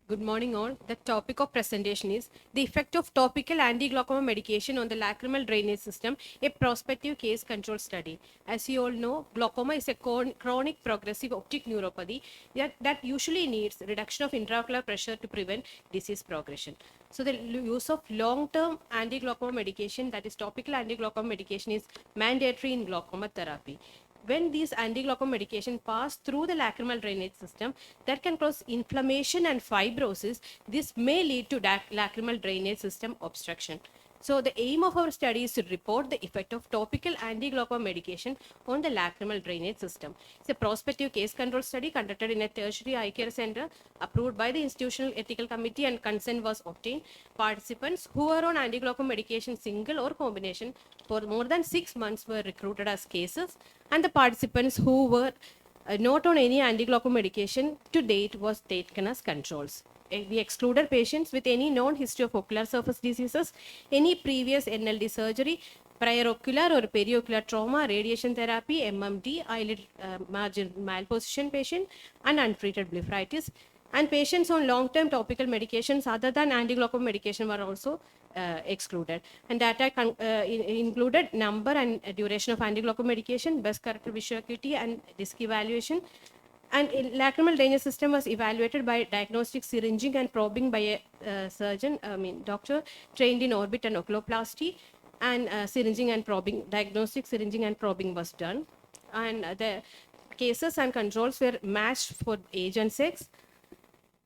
Good morning all. The topic of presentation is the effect of topical anti-glaucoma medication on the lacrimal drainage system, a prospective case control study. As you all know, glaucoma is a chronic progressive optic neuropathy that usually needs reduction of intraocular pressure to prevent disease progression. So the use of long-term anti-glaucoma medication, that is topical anti-glaucoma medication, is mandatory in glaucoma therapy. When these anti-glaucoma medication pass through the lacrimal drainage system, that can cause inflammation and fibrosis. This may lead to lacrimal drainage system obstruction. So the aim of our study is to report the effect of topical anti-glaucoma medication on the lacrimal drainage system. It's a prospective case control study conducted in a tertiary eye care center approved by the institutional ethical committee, and consent was obtained. Participants who were on anti-glaucoma medication single or combination for more than 6 months were recruited as cases, and the participants who were not on any anti-glaucoma medication to date was taken as controls. We excluded patients with any known history of ocular surface diseases, any previous NLD surgery, prior ocular or periocular trauma, radiation therapy, MMD, eyelid margin malposition patient, and untreated blepharitis. And patients on long-term topical medications other than anti-glaucoma medication were also excluded. And data included number and duration of anti-glaucoma medication, best corrected visual acuity, and disc evaluation. And lacrimal drainage system was evaluated by diagnostic syringing and probing by a surgeon, doctor trained in orbit and oculoplasty, and syringing and probing, diagnostic syringing and probing was done. And the cases and controls were matched for age and sex.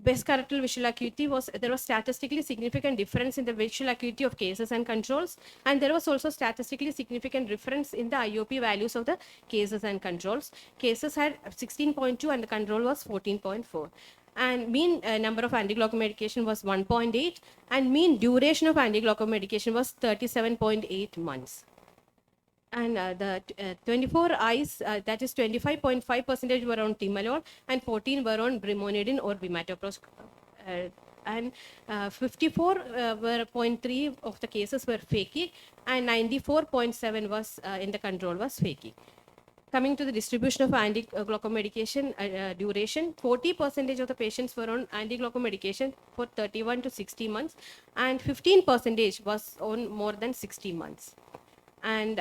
Best corrected visual acuity there was statistically significant difference in the visual acuity of cases and controls, and there was also statistically significant difference in the IOP values of the cases and controls. Cases had 16.2 and the control was 14.4. And mean number of anti-glaucoma medication was 1.8, and mean duration of anti-glaucoma medication was 37.8 months. And the 24 eyes, that is 25.5% were on timolol, and 14 were on brimonidine or bimatoprost. And 54.3 of the cases were faking, and 94.7 was in the control was faking. Coming to the distribution of anti-glaucoma medication duration, 40% of the patients were on anti-glaucoma medication for 31 to 60 months, and 15% was on more than 60 months. And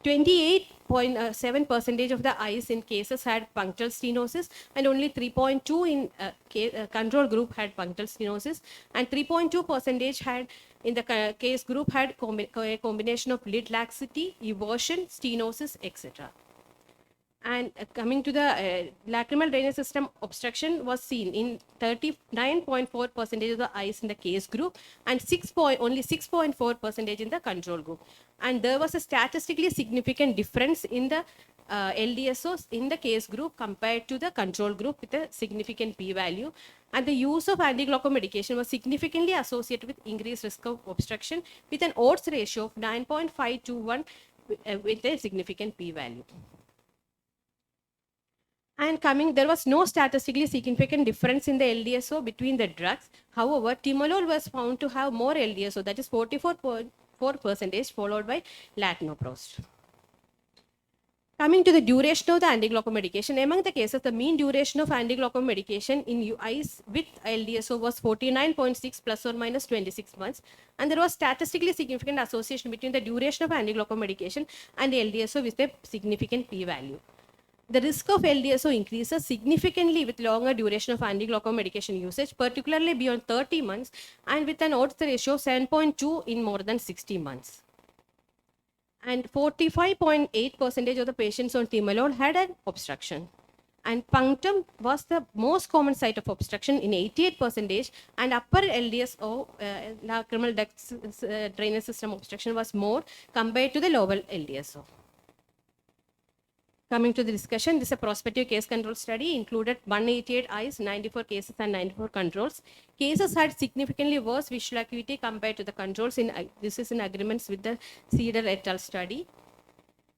28.7% of the eyes in cases had punctal stenosis, and only 3.2 in control group had punctal stenosis, and 3.2% had in the case group had a combination of lid laxity, eversion, stenosis, etc. And coming to the lacrimal drainage system obstruction was seen in 39.4% of the eyes in the case group, and only 6.4% in the control group. And there was a statistically significant difference in the LDSOs in the case group compared to the control group with a significant p-value. And the use of anti-glaucoma medication was significantly associated with increased risk of obstruction with an odds ratio of 9.5 to 1 with a significant p-value. And there was no statistically significant difference in the LDSO between the drugs. However, timolol was found to have more LDSO, that is 44.4%, followed by latanoprost. Coming to the duration of the anti-glaucoma medication, among the cases, the mean duration of anti-glaucoma medication in eyes with LDSO was 49.6 plus or minus 26 months. And there was statistically significant association between the duration of anti-glaucoma medication and the LDSO with a significant p-value. The risk of LDSO increases significantly with longer duration of anti-glaucoma medication usage, particularly beyond 30 months, and with an odds ratio of 7.2 in more than 60 months. And 45.8% of the patients on timolol had an obstruction. And punctum was the most common site of obstruction in 88%, and upper LDSO, lacrimal drainage system obstruction, was more compared to the lower LDSO. Coming to the discussion, this is a prospective case control study, included 188 eyes, 94 cases, and 94 controls. Cases had significantly worse visual acuity compared to the controls. This is in agreements with the Cedar et al. Study.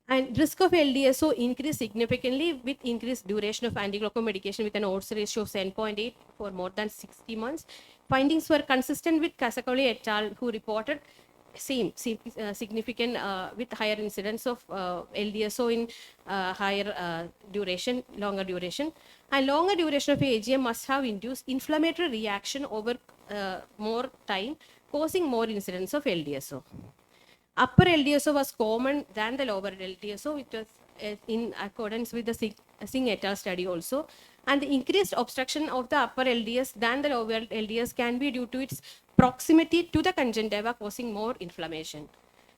And risk of LDSO increased significantly with increased duration of anti-glaucoma medication with an odds ratio of 7.8 for more than 60 months. Findings were consistent with Kasakoli et al., who reported significant with higher incidence of LDSO in higher duration, longer duration. And longer duration of AGM must have induced inflammatory reaction over more time, causing more incidence of LDSO. Upper LDSO was common than the lower LDSO, which was in accordance with the Singh et al. Study also. And the increased obstruction of the upper LDS than the lower LDS can be due to its proximity to the conjunctiva, causing more inflammation.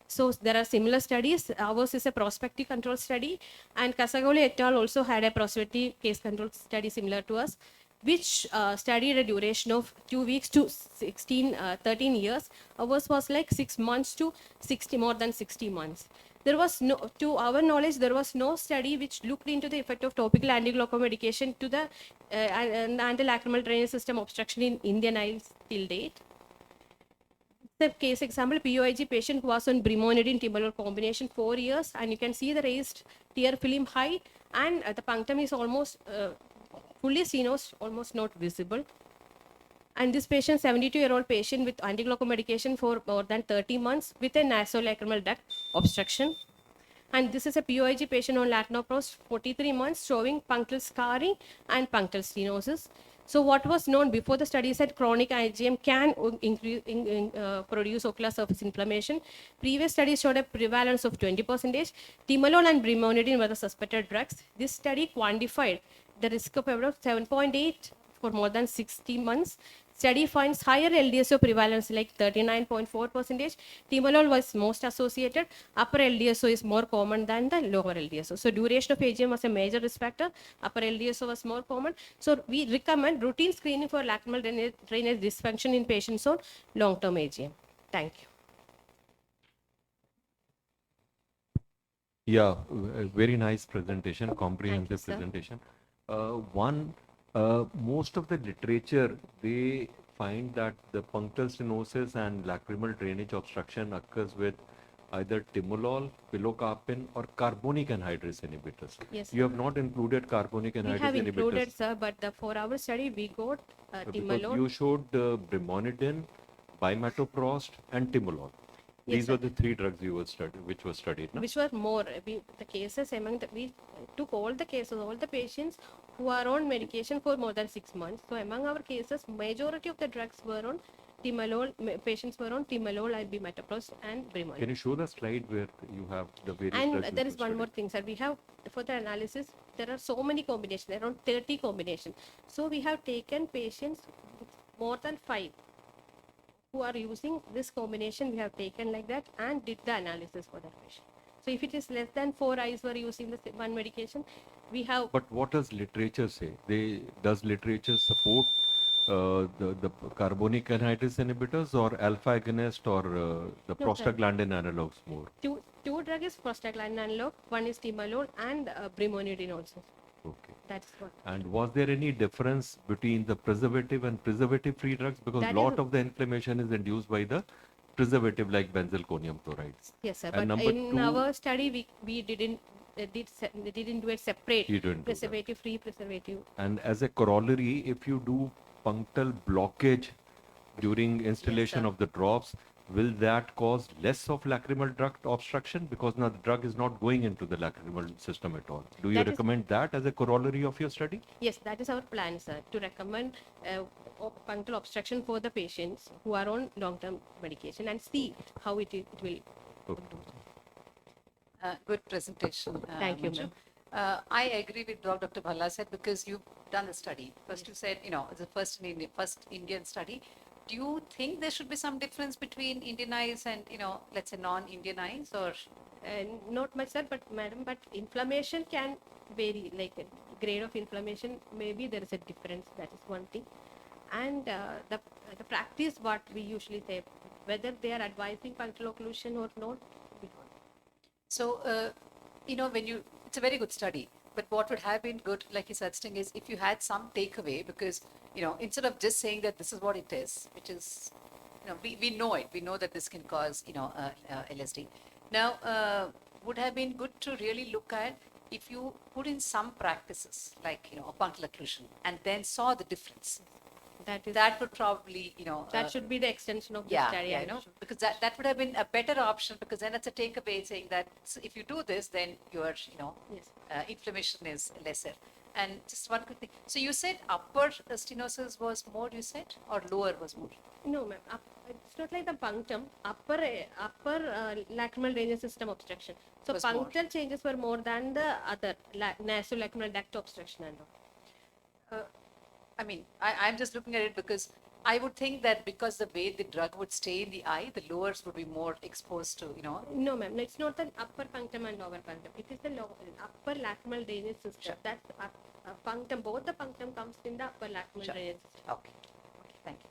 So there are similar studies. Ours is a prospective control study, and Kasagoli et al. Also had a prospective case control study similar to us, which studied a duration of 2 weeks to 13 years. Ours was like 6 months to 60, more than 60 months. There was no, to our knowledge, there was no study which looked into the effect of topical anti-glaucoma medication to the anti-lacrimal drainage system obstruction in Indian eyes till date. The case example, POIG patient who was on brimonidine timolol combination 4 years, and you can see the raised tear film high, and the punctum is almost fully stenosed, almost not visible. And this patient, 72-year-old patient with anti-glaucoma medication for more than 30 months with a nasolacrimal duct obstruction. And this is a POIG patient on latanoprost, 43 months, showing punctal scarring and punctal stenosis. So what was known before the study said chronic IgM can produce ocular surface inflammation. Previous studies showed a prevalence of 20%. Timolol and brimonidine were the suspected drugs. This study quantified the risk of about 7.8 for more than 60 months. Study finds higher LDSO prevalence like 39.4%. Timolol was most associated. Upper LDSO is more common than the lower LDSO. So duration of AGM was a major risk factor. Upper LDSO was more common. So we recommend routine screening for lacrimal drainage dysfunction in patients on long-term AGM. Thank you. Yeah, very nice presentation, comprehensive sir. presentation. Most of the literature, they find that the punctal stenosis and lacrimal drainage obstruction occurs with either timolol, pilocarpine, or carbonic anhydrase inhibitors. Yes, You have not included carbonic we anhydrase have inhibitors. included, sir, but for our study, we got Because timolol. you showed brimonidine, bimatoprost, and timolol. Yes, These sir. were the three drugs you were which were studied. No? Which were more, the cases among the, we took all the cases, all the patients who are on medication for more than 6 months. So among our cases, majority of the drugs were on timolol, patients were on timolol and bimatoprost and brimonidine. Can you show the slide where you have the various And drugs there which is were one more studied? thing, sir. We have, for the analysis, there are so many combinations, around 30 combinations. So we have taken patients with more than 5 who are using this combination. We have taken like that and did the analysis for that patient. So if it is less than 4 eyes were using the one medication, we have. But what does literature say? Does literature support the carbonic anhydrase inhibitors or alpha agonist or the No, sir. prostaglandin analogs more? Two drugs is prostaglandin analog, one is timolol and brimonidine also. Okay. That's what. And was there any difference between the preservative and preservative-free drugs? Because a lot of the inflammation is induced by the preservative like benzalkonium chloride. Yes, sir. And But in two, our study, we didn't didn't do it separate. You didn't do that. Preservative free, preservative. And as a corollary, if you do punctal blockage during installation sir. of the drops, will that cause less of lacrimal duct obstruction? Because now the drug is not going into the lacrimal system at all. Do you That is- recommend that as a corollary of your study? Yes, that is our plan, sir, to recommend punctal obstruction for the patients who are on long-term medication and see how it will. Okay. Good presentation. Thank you, Manju. ma'am. I agree with what Dr. Bhalla said because you've done the study. First, you said, it's the first Indian study. Do you think there should be some difference between Indian eyes and, let's say non-Indian eyes, or? Not much, sir, but madam, but inflammation can vary, like a grade of inflammation, maybe there is a difference, that is one thing. And the practice, what we usually say, whether they are advising punctal occlusion or not, we don't. So, it's a very good study, but what would have been good, like you're suggesting, is if you had some takeaway, because, instead of just saying that this is what it is, which is, we know it, we know that this can cause, LSD. Now, would have been good to really look at if you put in some practices, like, a punctal occlusion, and then saw the difference. That is that would probably, that should be the extension of the yeah, study. yeah, I'm sure. because that would have been a better option, because then it's a takeaway saying that if you do this, then your, Yes. inflammation is lesser. And just one quick thing. So you said upper stenosis was more, you said, or lower was more? No, ma'am. It's not like the punctum. Upper lacrimal drainage system obstruction. So Was more. punctal changes were more than the other nasolacrimal duct obstruction and all. I mean, I'm just looking at it because I would think that because the way the drug would stay in the eye, the lowers would be more exposed to, No, ma'am. No, it's not the upper punctum and lower punctum. It is the upper lacrimal drainage system. Sure. That's punctum. Both the punctum comes in the upper lacrimal Sure. drainage system. Okay. Okay, thank you.